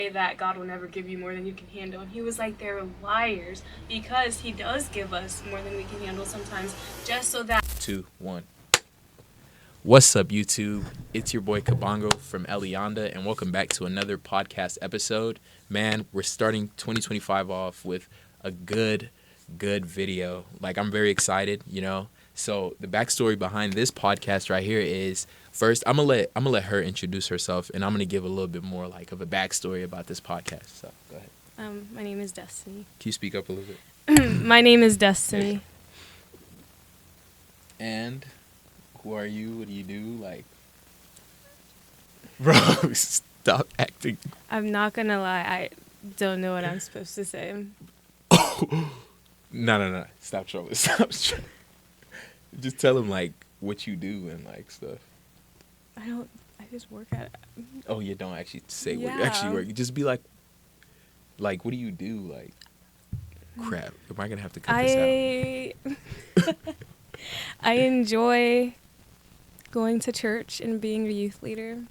that God will never give you more than you can handle. And he was like, they're liars, because he does give us more than we can handle sometimes, just so that. 2, 1. What's up, YouTube? It's your boy Kabongo from Elianda, and welcome back to another podcast episode. Man, we're starting 2025 off with a good video. Like, I'm very excited, So the backstory behind this podcast right here is, first I'm gonna let her introduce herself, and I'm gonna give a little bit more like of a backstory about this podcast. So go ahead. My name is Destiny. Can you speak up a little bit? My name is Destiny. And who are you? What do you do? Like, bro, stop acting. I'm not gonna lie, I don't know what I'm supposed to say. No. Stop trolling. Just tell him, like, what you do and, like, stuff. I just work at it. Oh, you don't actually say what you actually work. You just be like, what do you do? Like, crap. Am I going to have to cut this out? I enjoy going to church and being a youth leader.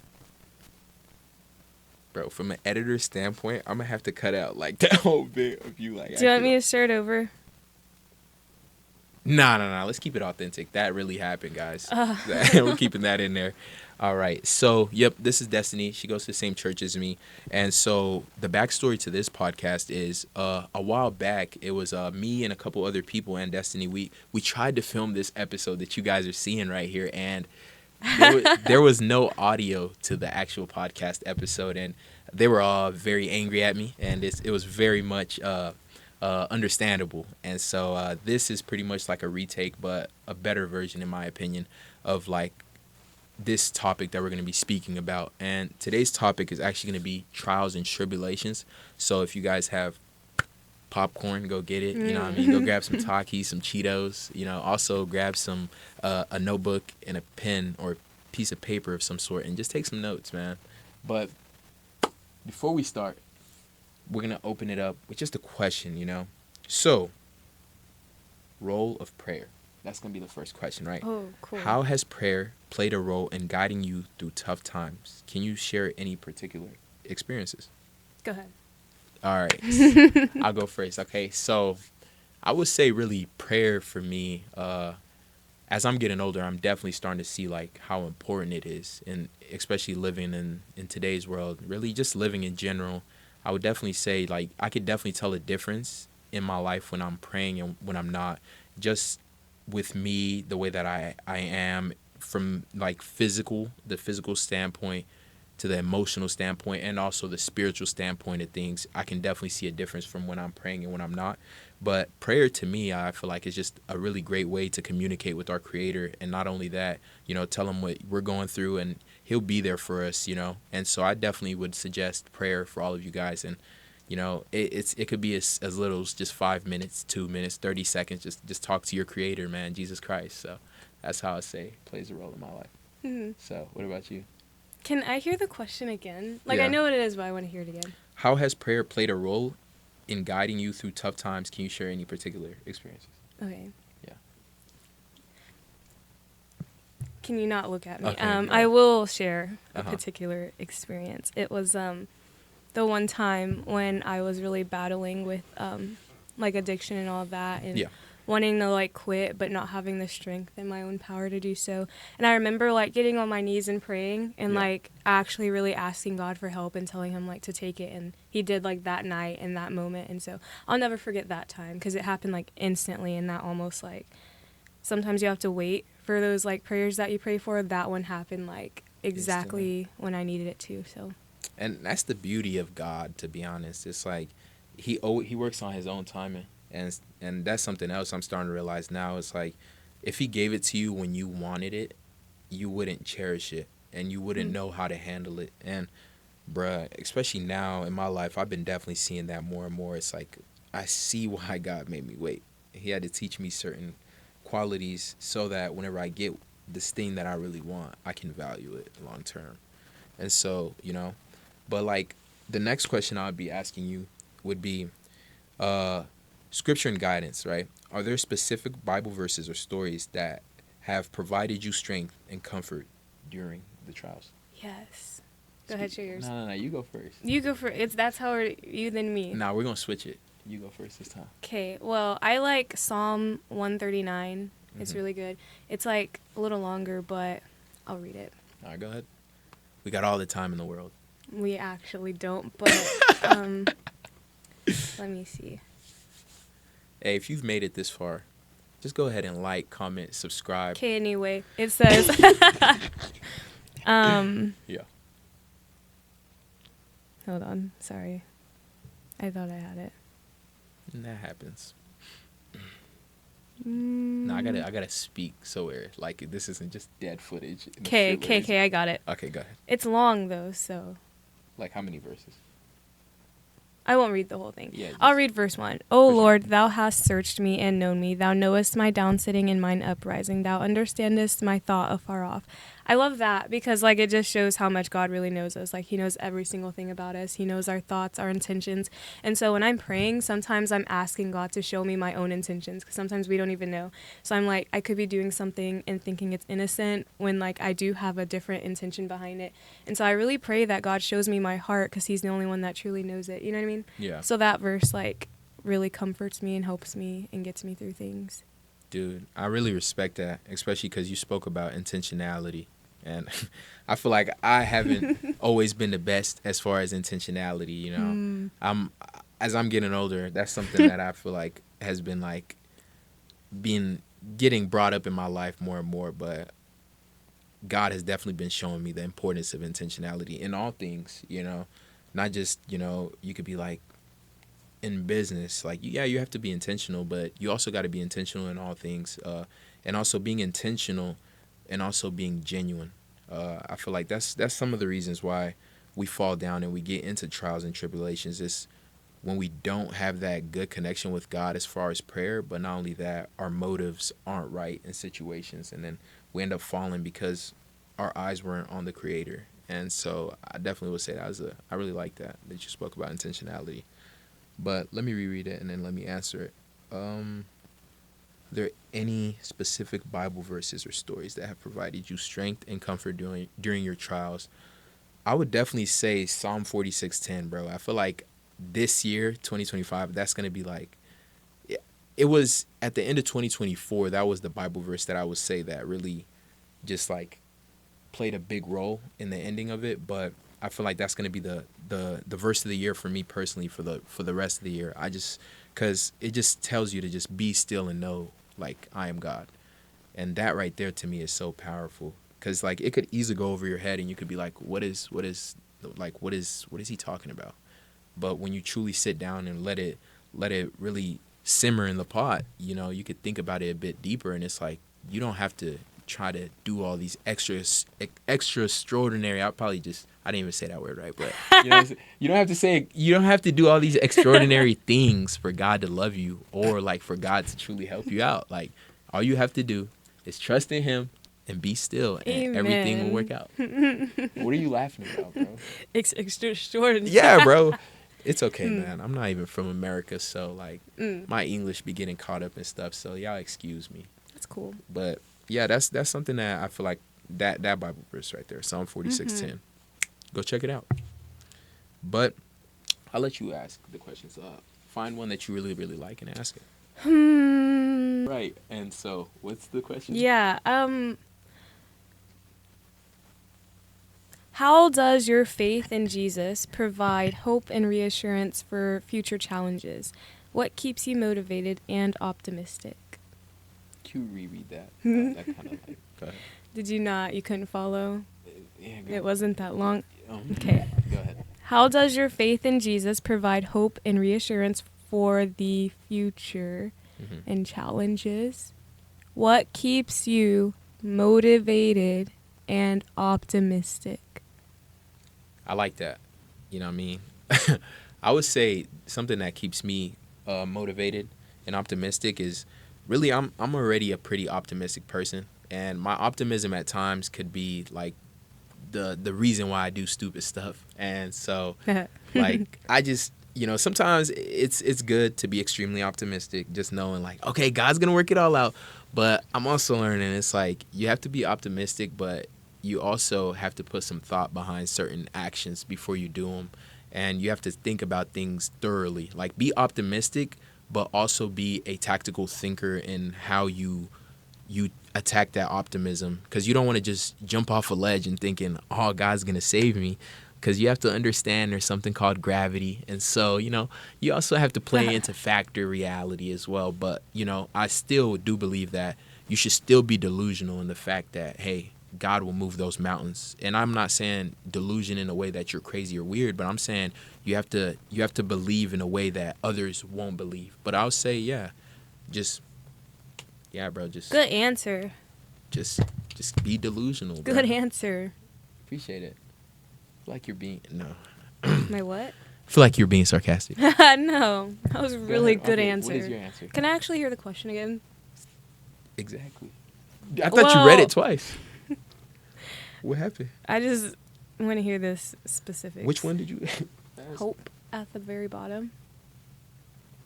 Bro, from an editor's standpoint, I'm going to have to cut out, like, that whole bit of you, like... Do you want me to start over? No. Let's keep it authentic. That really happened, guys. We're keeping that in there. All right. So, yep, this is Destiny. She goes to the same church as me. And so the backstory to this podcast is a while back, it was me and a couple other people and Destiny. We tried to film this episode that you guys are seeing right here. And there was no audio to the actual podcast episode. And they were all very angry at me. And it was very much... understandable. And so this is pretty much like a retake, but a better version, in my opinion, of like this topic that we're going to be speaking about. And today's topic is actually going to be trials and tribulations. So if you guys have popcorn, go get it. You know what I mean? Go grab some Takis, some Cheetos. Also grab some a notebook and a pen or piece of paper of some sort and just take some notes, man. But before we start, we're going to open it up with just a question, So, role of prayer. That's going to be the first question, right? Oh, cool. How has prayer played a role in guiding you through tough times? Can you share any particular experiences? Go ahead. All right. I'll go first. Okay, so I would say really prayer for me, as I'm getting older, I'm definitely starting to see like how important it is, and especially living in today's world, really just living in general. I would definitely say, like, I could definitely tell a difference in my life when I'm praying and when I'm not. Just with me, the way that I am, from, like, the physical standpoint to the emotional standpoint and also the spiritual standpoint of things, I can definitely see a difference from when I'm praying and when I'm not. But prayer, to me, I feel like is just a really great way to communicate with our Creator. And not only that, tell Him what we're going through, and He'll be there for us, And so I definitely would suggest prayer for all of you guys. And, it could be as little as just 5 minutes, 2 minutes, 30 seconds. Just talk to your Creator, man, Jesus Christ. So that's how I say it plays a role in my life. Mm-hmm. So what about you? Can I hear the question again? Like, Yeah. I know what it is, but I want to hear it again. How has prayer played a role in guiding you through tough times? Can you share any particular experiences? Okay. Yeah. Can you not look at me? Okay, I will share a Uh-huh. particular experience. It was the one time when I was really battling with like addiction and all that, and Yeah. wanting to like quit, but not having the strength in my own power to do so. And I remember like getting on my knees and praying and like actually really asking God for help and telling Him like to take it. And He did, like, that night and that moment. And so I'll never forget that time, because it happened like instantly, and that almost like sometimes you have to wait for those like prayers that you pray for. That one happened like exactly when I needed it to. So. And that's the beauty of God, to be honest. It's like he works on His own timing. And that's something else I'm starting to realize now. It's like, if He gave it to you when you wanted it, you wouldn't cherish it, and you wouldn't know how to handle it. And, bruh, especially now in my life, I've been definitely seeing that more and more. It's like, I see why God made me wait. He had to teach me certain qualities so that whenever I get this thing that I really want, I can value it long term. And so, but like the next question I would be asking you would be, scripture and guidance, right? Are there specific Bible verses or stories that have provided you strength and comfort during the trials? Yes. Go ahead, share yours. No. You go first. You go first. That's how you then me. Nah, we're gonna switch it. You go first this time. Okay. Well, I like Psalm 139. It's really good. It's like a little longer, but I'll read it. All right, go ahead. We got all the time in the world. We actually don't, but let me see. Hey, if you've made it this far, just go ahead and like, comment, subscribe. Okay, anyway, it says, Yeah. hold on, sorry. I thought I had it. And that happens. No, I gotta speak somewhere. Like, this isn't just dead footage. Okay, I got it. Okay, go ahead. It's long, though, so. Like, how many verses? I won't read the whole thing. Yeah, I'll read verse 1. O Lord, thou hast searched me and known me. Thou knowest my downsitting and mine uprising. Thou understandest my thought afar off. I love that because, like, it just shows how much God really knows us. Like, he knows every single thing about us. He knows our thoughts, our intentions. And so when I'm praying, sometimes I'm asking God to show me my own intentions because sometimes we don't even know. So I'm like, I could be doing something and thinking it's innocent when, like, I do have a different intention behind it. And so I really pray that God shows me my heart because he's the only one that truly knows it. You know what I mean? Yeah. So that verse, like, really comforts me and helps me and gets me through things. Dude, I really respect that, especially because you spoke about intentionality. And I feel like I haven't always been the best as far as intentionality, you know. As I'm getting older, that's something that I feel like has been like getting brought up in my life more and more, but God has definitely been showing me the importance of intentionality in all things, you know. Not just, you know, you could be like in business, like, yeah, you have to be intentional, but you also got to be intentional in all things, and also being intentional and also being genuine. I feel like that's some of the reasons why we fall down and we get into trials and tribulations is when we don't have that good connection with God as far as prayer, but not only that, our motives aren't right in situations, and then we end up falling because our eyes weren't on the Creator. And so I definitely would say I really like that you spoke about intentionality. But let me reread it and then let me answer it. Are there any specific Bible verses or stories that have provided you strength and comfort during your trials? I would definitely say Psalm 46:10, bro. I feel like this year, 2025, that's going to be like, it was at the end of 2024, that was the Bible verse that I would say that really just like played a big role in the ending of it. But I feel like that's going to be the verse of the year for me personally for the rest of the year. Because it just tells you to just be still and know, like, I am God. And that right there to me is so powerful. Because, like, it could easily go over your head and you could be like, what is he talking about? But when you truly sit down and let it really simmer in the pot, you know, you could think about it a bit deeper, and it's like, you don't have to try to do all these extra extraordinary. I didn't even say that word right, but you know, you don't have to do all these extraordinary things for God to love you or like for God to truly help you out. Like, all you have to do is trust in Him and be still, and Amen. Everything will work out. What are you laughing about, bro? Extraordinary. Yeah, bro. It's okay, man. I'm not even from America, so like my English be getting caught up and stuff. So y'all excuse me. That's cool. But yeah, that's something that I feel like that Bible verse right there, Psalm 46:10. Go check it out. But I'll let you ask the questions. Find one that you really, really like and ask it. Right. And so, what's the question? Yeah. How does your faith in Jesus provide hope and reassurance for future challenges? What keeps you motivated and optimistic? Can you reread that? That kind of like, go ahead. Did you not? You couldn't follow? Yeah, It wasn't that long. Okay. Go ahead. How does your faith in Jesus provide hope and reassurance for the future and challenges? What keeps you motivated and optimistic? I like that. You know what I mean? I would say something that keeps me motivated and optimistic is really I'm already a pretty optimistic person, and my optimism at times could be like the reason why I do stupid stuff. And so like I just, you know, sometimes it's good to be extremely optimistic, just knowing like, okay, God's gonna work it all out. But I'm also learning it's like you have to be optimistic, but you also have to put some thought behind certain actions before you do them. And you have to think about things thoroughly. Like, be optimistic, but also be a tactical thinker in how you attack that optimism. Because you don't want to just jump off a ledge and thinking, oh, God's going to save me. Because you have to understand there's something called gravity. And so, you also have to play into factor reality as well. But, I still do believe that you should still be delusional in the fact that, hey, God will move those mountains. And I'm not saying delusion in a way that you're crazy or weird, but I'm saying you have to believe in a way that others won't believe. But I'll say, bro, Good answer. Just be delusional, bro. Good answer. Appreciate it. I feel like you're being My what? I feel like you're being sarcastic. No, that was really good Okay, answer. what is your answer? Can I actually hear the question again? Exactly. I thought you read it twice. What happened? I just want to hear this specific. Which one did you ask? Hope at the very bottom.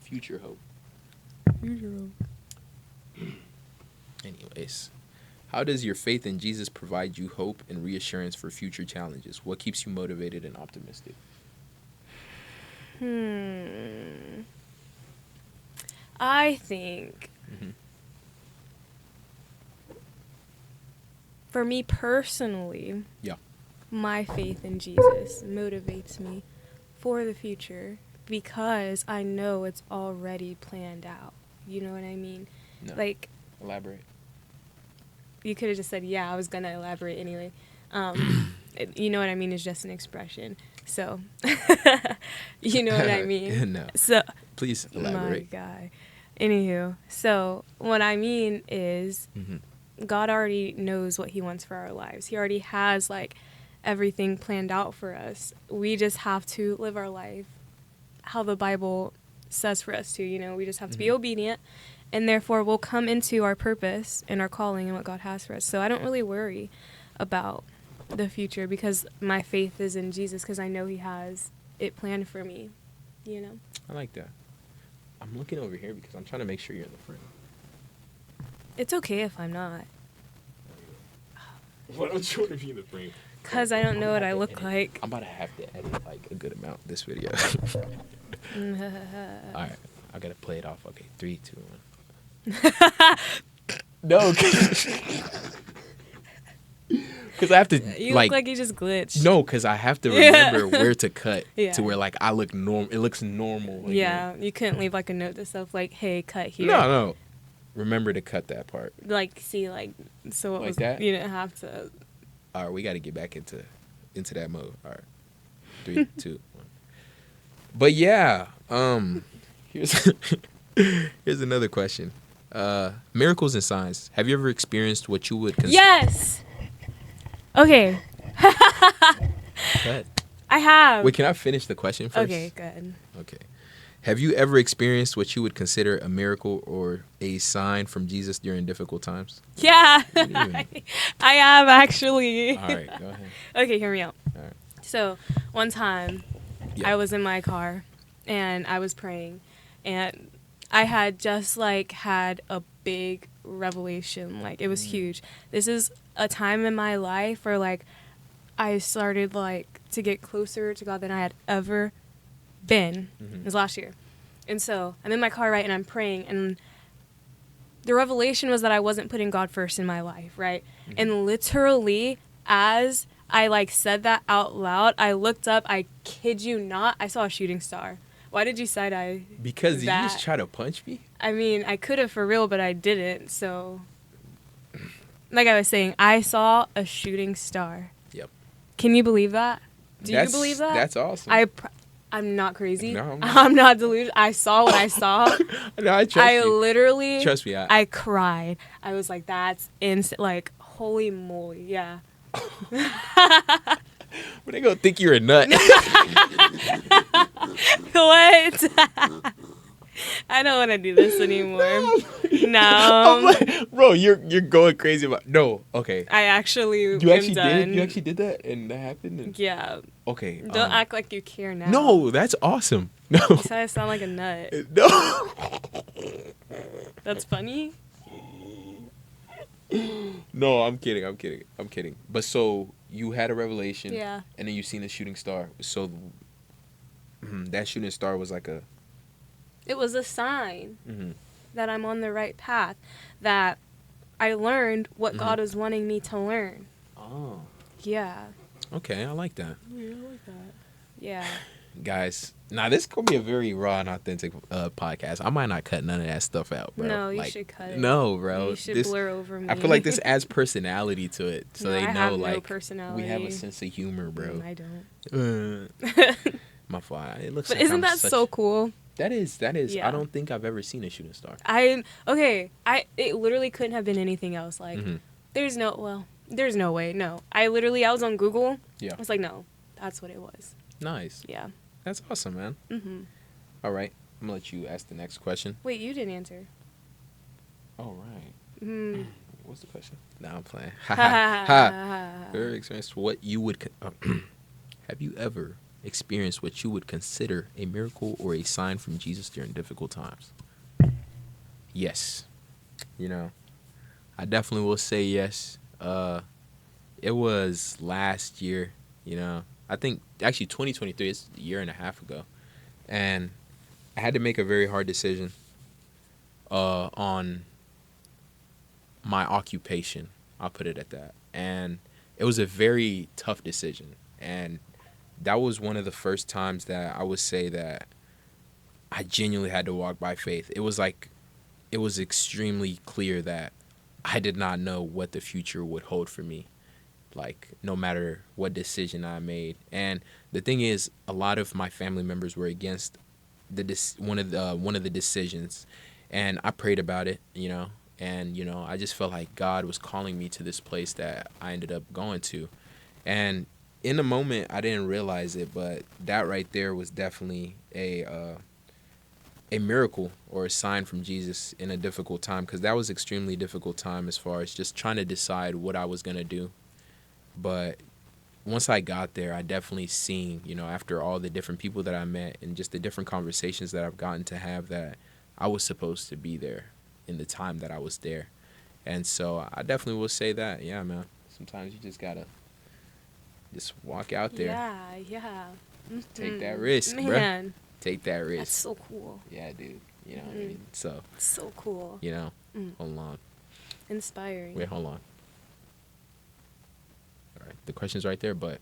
Future hope. Future hope. Anyways, how does your faith in Jesus provide you hope and reassurance for future challenges? What keeps you motivated and optimistic? I think for me personally, my faith in Jesus motivates me for the future because I know it's already planned out. You know what I mean? No. Like, elaborate. You could have just said, yeah, I was going to elaborate anyway. You know what I mean is just an expression. So, you know what I mean? No. So, please elaborate. My guy. Anywho, so what I mean is God already knows what he wants for our lives. He already has, like, everything planned out for us. We just have to live our life how the Bible says for us to, we just have to be obedient, and therefore we'll come into our purpose and our calling and what God has for us. So I don't really worry about the future because my faith is in Jesus because I know he has it planned for me, I like that. I'm looking over here because I'm trying to make sure you're in the front. It's okay if I'm not. Why don't you want to be in the frame? Because I don't know what I look like. I'm about to have to edit like a good amount this video. All right, I gotta play it off. Okay, 3, 2, 1. No, because I have to. You look like you just glitched. No, because I have to remember where to cut to where like I look normal. It looks normal. Like, yeah, you couldn't leave like a note to self like, "Hey, cut here." No. Remember to cut that part. Like, see, like, so it like was. That? You didn't have to. All right, we got to get back into that mode. All right, 3, 2, 1. But yeah, here's another question. Miracles and signs. Have you ever experienced what you would consider? Yes. Okay. Cut. I have. Wait, can I finish the question first? Okay, good. Okay. Have you ever experienced what you would consider a miracle or a sign from Jesus during difficult times? Yeah, I have actually. All right, go ahead. Okay, hear me out. All right. So, one time, I was in my car, and I was praying, and I had just, like, had a big revelation. Like, it was huge. This is a time in my life where, like, I started, like, to get closer to God than I had ever been. It was last year. And so I'm in my car, right, and I'm praying, and the revelation was that I wasn't putting God first in my life, right? And literally, as I like said that out loud, I looked up, I kid you not, I saw a shooting star. Why did you side eye? Because you just try to punch me? I mean, I could have for real, but I didn't. So, like I was saying, I saw a shooting star. Yep. Can you believe that? Do you believe that? That's awesome. I'm not crazy. No, I'm not delusional. I saw what I saw. No, I trust you. Literally. Trust me. I cried. I was like, that's instant. Like, holy moly. Yeah. But they gonna think you're a nut. What? I don't want to do this anymore. No. I'm like, bro, you're going crazy about. No. Okay. I actually You am actually done. did. You actually did that, and that happened. And... Yeah. Okay. Don't act like you care now. No, that's awesome. No. You said I sound like a nut. No. That's funny. No, I'm kidding. I'm kidding. I'm kidding. But so you had a revelation, Yeah. and then you seen a shooting star. So that shooting star was like a. It was a sign Mm-hmm. that I'm on the right path, that I learned what Mm-hmm. God was wanting me to learn. Oh. Yeah. Okay, I like that. Yeah, I like that. Yeah. Guys, now this could be a very raw and authentic podcast. I might not cut none of that stuff out, bro. No, you like, should cut it. No, bro. You should this, blur over me. I feel like this adds personality to it, so No, they I know have no like personality. we have a sense of humor, bro. I don't. My fault. It looks. But like isn't I'm that such... so cool? That is. Yeah. I don't think I've ever seen a shooting star. It literally couldn't have been anything else. Like, there's no way. No, I was on Google. Yeah. I was like, no, that's what it was. Nice. Yeah. That's awesome, man. Mm-hmm. All right, I'm gonna let you ask the next question. Wait, you didn't answer. All right. What's the question? Nah, I'm playing. Very experienced. What you would have you ever experienced what you would consider a miracle or a sign from Jesus during difficult times? Yes. You know, I definitely will say yes. It was last year. You know, I think actually 2023. It's a year and a half ago, and I had to make a very hard decision on my occupation. I'll put it at that. And it was a very tough decision. And that was one of the first times that I would say that I genuinely had to walk by faith. It was extremely clear that I did not know what the future would hold for me, like no matter what decision I made. And the thing is, a lot of my family members were against one of the decisions, and I prayed about it, you know, and you know, I just felt like God was calling me to this place that I ended up going to. And in the moment I didn't realize it, but that right there was definitely a miracle or a sign from Jesus in a difficult time, because that was extremely difficult time as far as just trying to decide what I was going to do. But once I got there, I definitely seen, you know, after all the different people that I met and just the different conversations that I've gotten to have, that I was supposed to be there in the time that I was there. And so I definitely will say that, yeah, man. Sometimes you just gotta just walk out there. Yeah. Mm-hmm. Take that risk, man. Bruh. Take that risk. That's so cool. Yeah, dude. You know what I mean? So. So cool. You know, hold on. Inspiring. Wait, hold on. All right, the question's right there, but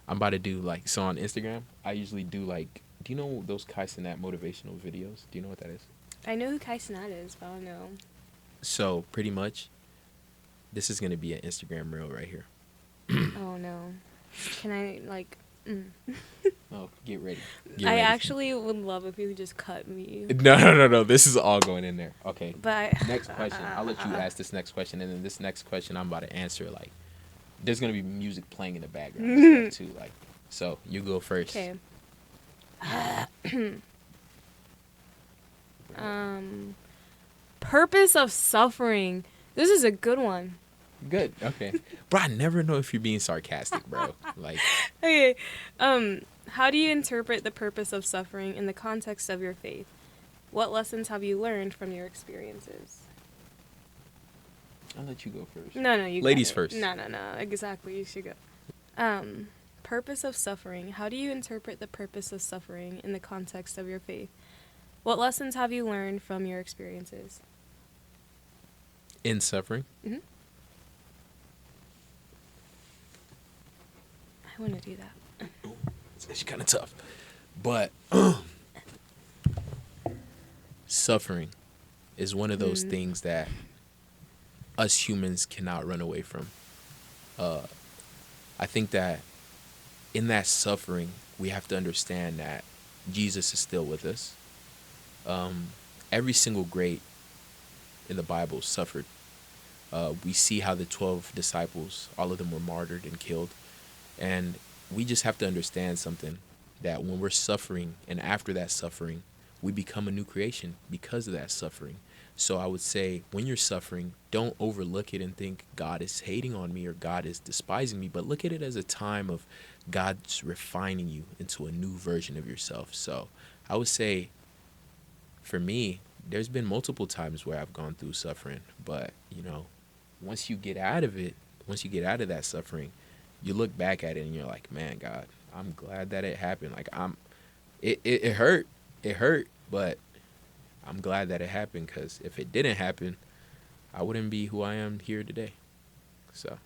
I'm about to do like, so on Instagram, I usually do like, do you know those Kai Cenat motivational videos? Do you know what that is? I know who Kai Cenat is, but I don't know. So pretty much, this is gonna be an Instagram reel right here. Oh no, can I like? Oh, get ready. I actually would love if you could just cut me. No. This is all going in there. Okay. But next question. I'll let you ask this next question, and then this next question I'm about to answer. Like, there's gonna be music playing in the background and stuff too. Like, so you go first. Okay. Purpose of suffering. This is a good one. Good. Okay. Bro, I never know if you're being sarcastic, bro. Like. Okay. How do you interpret the purpose of suffering in the context of your faith? What lessons have you learned from your experiences? I'll let you go first. No, you Ladies got it. first. No. Exactly. You should go. Purpose of suffering. How do you interpret the purpose of suffering in the context of your faith? What lessons have you learned from your experiences? In suffering? Mm-hmm. I want to do that. It's kind of tough. But suffering is one of those things that us humans cannot run away from. I think that in that suffering, we have to understand that Jesus is still with us. Every single great in the Bible suffered. We see how the 12 disciples, all of them were martyred and killed. And we just have to understand something, that when we're suffering and after that suffering, we become a new creation because of that suffering. So I would say, when you're suffering, don't overlook it and think God is hating on me or God is despising me, but look at it as a time of God's refining you into a new version of yourself. So I would say, for me, there's been multiple times where I've gone through suffering, but, you know, once you get out of it, once you get out of that suffering, you look back at it and you're like, man, God, I'm glad that it happened. Like it hurt, but I'm glad that it happened, because if it didn't happen, I wouldn't be who I am here today. So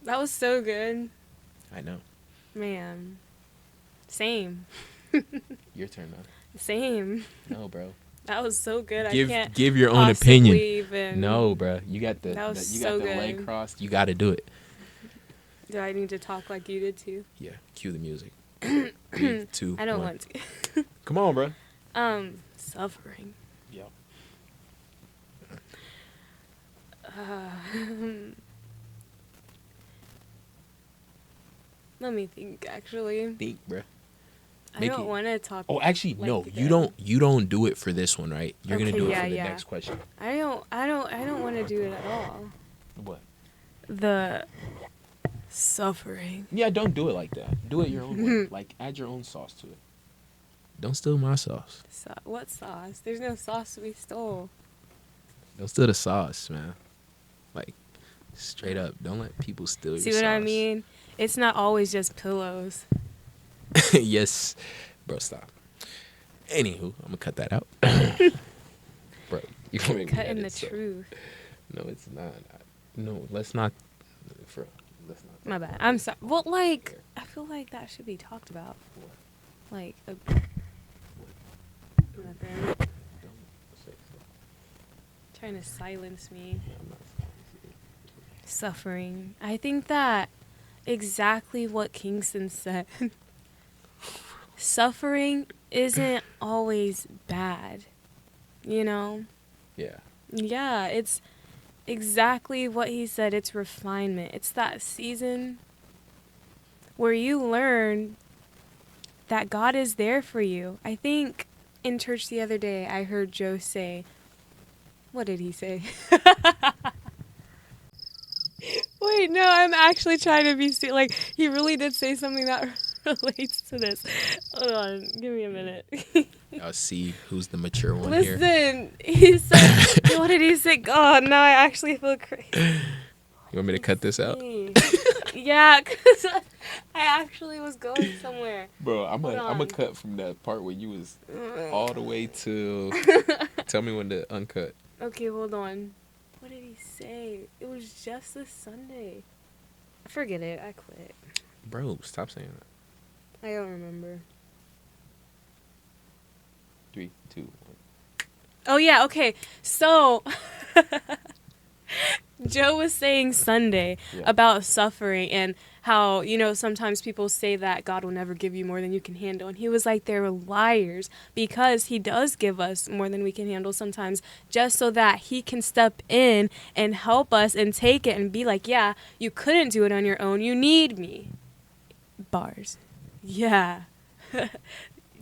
That was so good. I know. Man. Same. Your turn now. Same. No, bro. That was so good. I Give can't give your own possibly opinion. even. No, bro. You got the That was you so got the leg good. crossed. You got to do it. Do I need to talk like you did too? Yeah. Cue the music. 3, 2, I don't 1. want to. Come on, bro. Suffering. Yeah. Let me think. Actually, Think, bro. I don't want to talk. Oh, actually, like no. them. You don't do it for this one, right? You're gonna Okay, do it yeah, for the yeah. next question. I don't want to do it at all. What? The suffering. Yeah, don't do it like that. Do it your own way. Like, add your own sauce to it. Don't steal my sauce. What sauce? There's no sauce to be stole. Don't steal the sauce, man. Like, straight up. Don't let people steal your See sauce. what I mean? It's not always just pillows. Yes. Bro, stop. Anywho, I'm gonna cut that out. Bro, you gonna make me Cutting edit, the so. truth. No, it's not. No, let's not. Let's not. My bad. I'm sorry. Well, like, I feel like that should be talked about. Like, nothing. Don't say so. Trying to silence me. Yeah, I'm not Suffering. I think that exactly what Kingston said. Suffering isn't always bad. You know? Yeah. Yeah, it's exactly what he said. It's refinement. It's that season where you learn that God is there for you. I think in church the other day, I heard Joe say, what did he say? Wait, no, I'm actually trying to be like, he really did say something that relates to this. Hold on, give me a minute. I'll see who's the mature one here. Listen, he said, what did he say? God, now I actually feel crazy. You want me to cut this out? Yeah, because I actually was going somewhere. Bro, I'm Hold gonna on. cut from that part where you was all the way to tell me when to uncut. Okay, hold on. What did he say? It was just this Sunday. Forget it. I quit. Bro, stop saying that. I don't remember. 3, 2, 1. Oh, yeah, okay. So, Joe was saying Sunday about suffering and how, you know, sometimes people say that God will never give you more than you can handle. And he was like, they're liars, because he does give us more than we can handle sometimes, just so that he can step in and help us and take it and be like, yeah, you couldn't do it on your own. You need me. Bars. Yeah.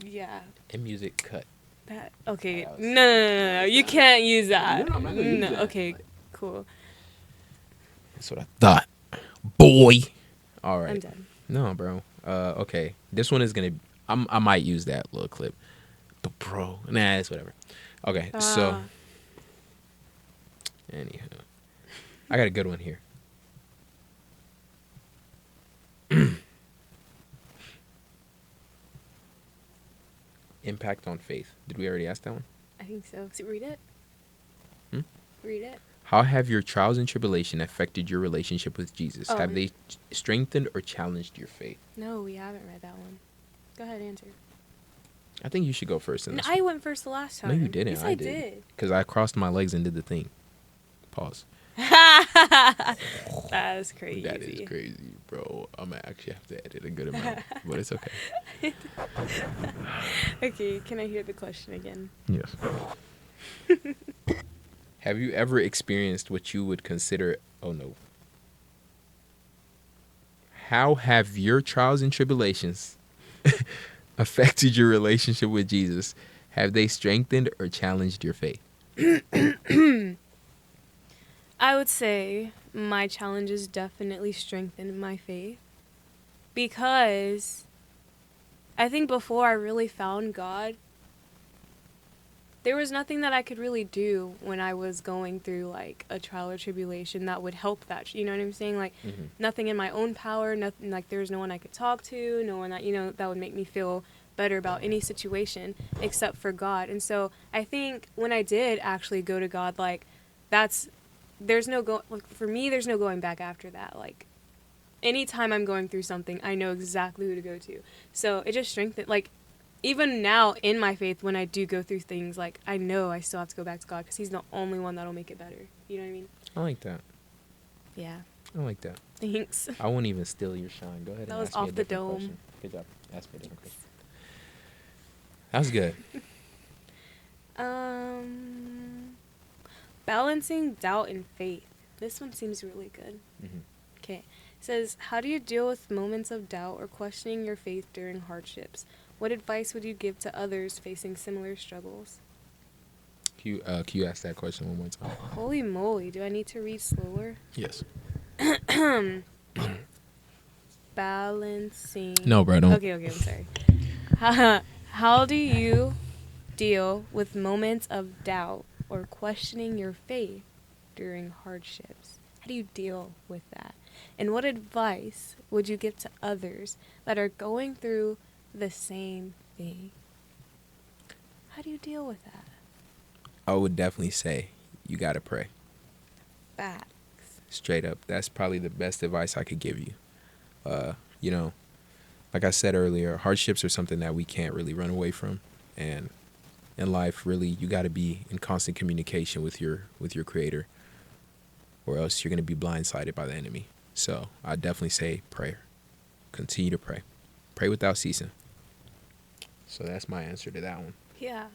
Yeah. And music cut. That, okay. No. You can't use that. No, I'm not gonna use that. Okay, cool. That's what I thought. Boy. All right. I'm done. No, bro. Okay. This one is gonna. I might use that little clip, but bro, nah, it's whatever. Okay. So, anywho, I got a good one here. Impact on faith. Did we already ask that one? I think so. Read it. Read it. How have your trials and tribulation affected your relationship with Jesus? Oh. Have they strengthened or challenged your faith? No, we haven't read that one. Go ahead, answer. I think you should go first. In No, this I one. went first the last time. No, you didn't. Yes, I I did. did. Because I crossed my legs and did the thing. Pause. That is crazy. That is crazy, bro. I'm going to actually have to edit a good amount, but it's okay. Okay, can I hear the question again? Yes. Have you ever experienced what you would consider... Oh, no. How have your trials and tribulations affected your relationship with Jesus? Have they strengthened or challenged your faith? I would say my challenges definitely strengthened my faith, because I think before I really found God, there was nothing that I could really do when I was going through like a trial or tribulation that would help that. You know what I'm saying? Like nothing in my own power, nothing, like there was no one I could talk to, no one that, you know, that would make me feel better about any situation except for God. And so I think when I did actually go to God, like like, for me, there's no going back after that. Like anytime I'm going through something, I know exactly who to go to. So it just strengthened, like, even now in my faith, when I do go through things, like, I know I still have to go back to God because He's the only one that'll make it better. You know what I mean? I like that. Yeah. I like that. Thanks. I won't even steal your shine. Go ahead and That was ask me off a the different dome. question. Good job. Ask me a different question. That was good. Balancing doubt and faith. This one seems really good. Okay. It says, how do you deal with moments of doubt or questioning your faith during hardships? What advice would you give to others facing similar struggles? Can you ask that question one more time? Holy moly, do I need to read slower? Yes. Balancing. No, bro, don't. Okay, I'm sorry. How do you deal with moments of doubt or questioning your faith during hardships? How do you deal with that? And what advice would you give to others that are going through the same thing? How do you deal with that? I would definitely say you got to pray. Facts. Straight up. That's probably the best advice I could give you. You know, like I said earlier, hardships are something that we can't really run away from. And in life, really, you got to be in constant communication with your creator, or else you're going to be blindsided by the enemy. So I definitely say prayer. Continue to pray. Pray without ceasing. So that's my answer to that one. Yeah.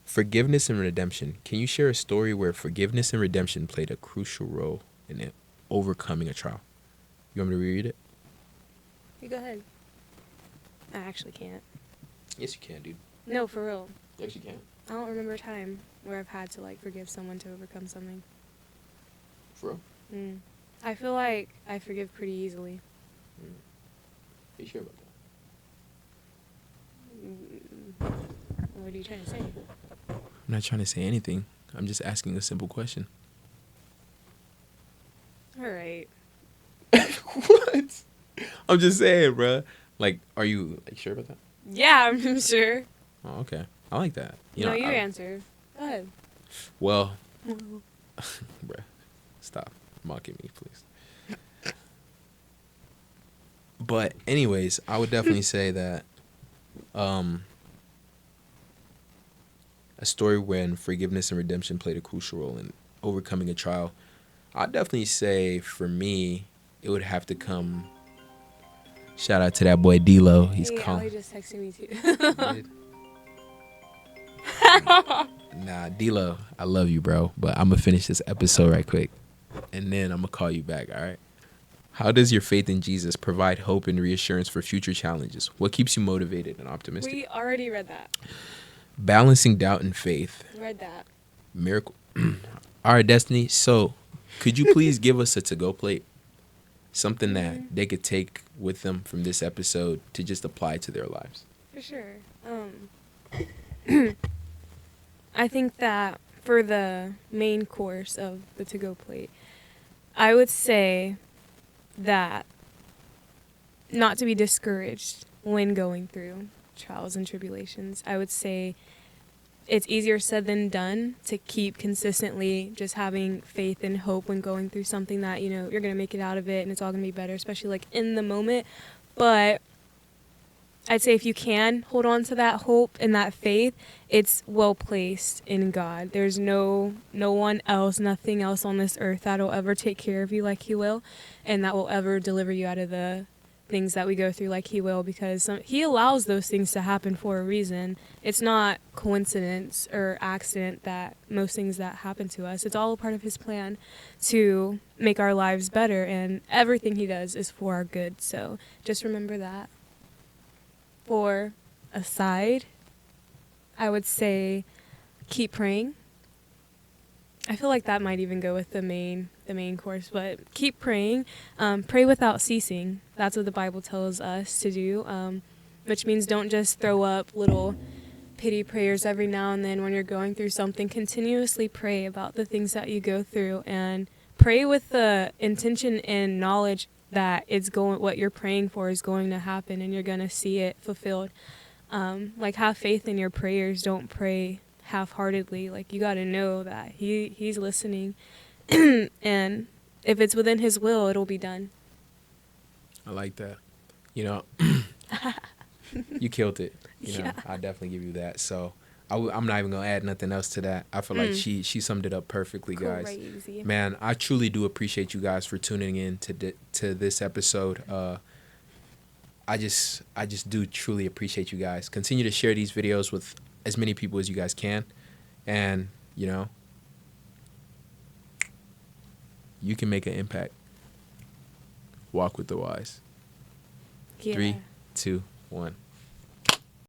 Forgiveness and redemption. Can you share a story where forgiveness and redemption played a crucial role in overcoming a trial? You want me to reread it? You go ahead. I actually can't. Yes, you can, dude. No, for real. Yes, you can. I don't remember a time where I've had to, like, forgive someone to overcome something. For real? I feel like I forgive pretty easily. Are you sure about that? What are you trying to say? I'm not trying to say anything. I'm just asking a simple question. All right. What? I'm just saying, bruh. Like, are you sure about that? Yeah, I'm sure. Oh, okay. I like that. You answer. Go ahead. Well, bruh, stop mocking me, please. But anyways, I would definitely say that a story when forgiveness and redemption played a crucial role in overcoming a trial. I'd definitely say for me, it would have to come. Shout out to that boy D-Lo. He's calling. Ali just texted me too. Nah, D-Lo, I love you, bro. But I'm going to finish this episode right quick. And then I'm going to call you back, all right? How does your faith in Jesus provide hope and reassurance for future challenges? What keeps you motivated and optimistic? We already read that. Balancing doubt and faith. Read that. Miracle. All right, Destiny. So, could you please give us a to-go plate? Something that they could take with them from this episode to just apply to their lives. For sure. I think that for the main course of the to-go plate, I would say that not to be discouraged when going through trials and tribulations. I would say it's easier said than done to keep consistently just having faith and hope when going through something that, you know, you're going to make it out of it and it's all going to be better, especially like in the moment. But I'd say if you can hold on to that hope and that faith, it's well placed in God. There's no one else, nothing else on this earth that'll ever take care of you like He will, and that will ever deliver you out of the things that we go through like He will, because He allows those things to happen for a reason. It's not coincidence or accident that most things that happen to us. It's all a part of His plan to make our lives better, and everything He does is for our good. So just remember that. For a side, I would say keep praying. I feel like that might even go with the main course, but keep praying. Pray without ceasing. That's what the Bible tells us to do, which means don't just throw up little pity prayers every now and then when you're going through something. Continuously pray about the things that you go through, and pray with the intention and knowledge that what you're praying for is going to happen, and you're going to see it fulfilled. Like, have faith in your prayers. Don't pray half-heartedly. Like, you got to know that he's listening, and if it's within his will, it'll be done. I like that. You know, you killed it. You know, I definitely give you that. So I'm not even gonna add nothing else to that. I feel like she summed it up perfectly, guys. Crazy. Man, I truly do appreciate you guys for tuning in to this episode. I just do truly appreciate you guys. Continue to share these videos with as many people as you guys can, and you know, you can make an impact. Walk with the wise. Yeah. 3, 2, 1.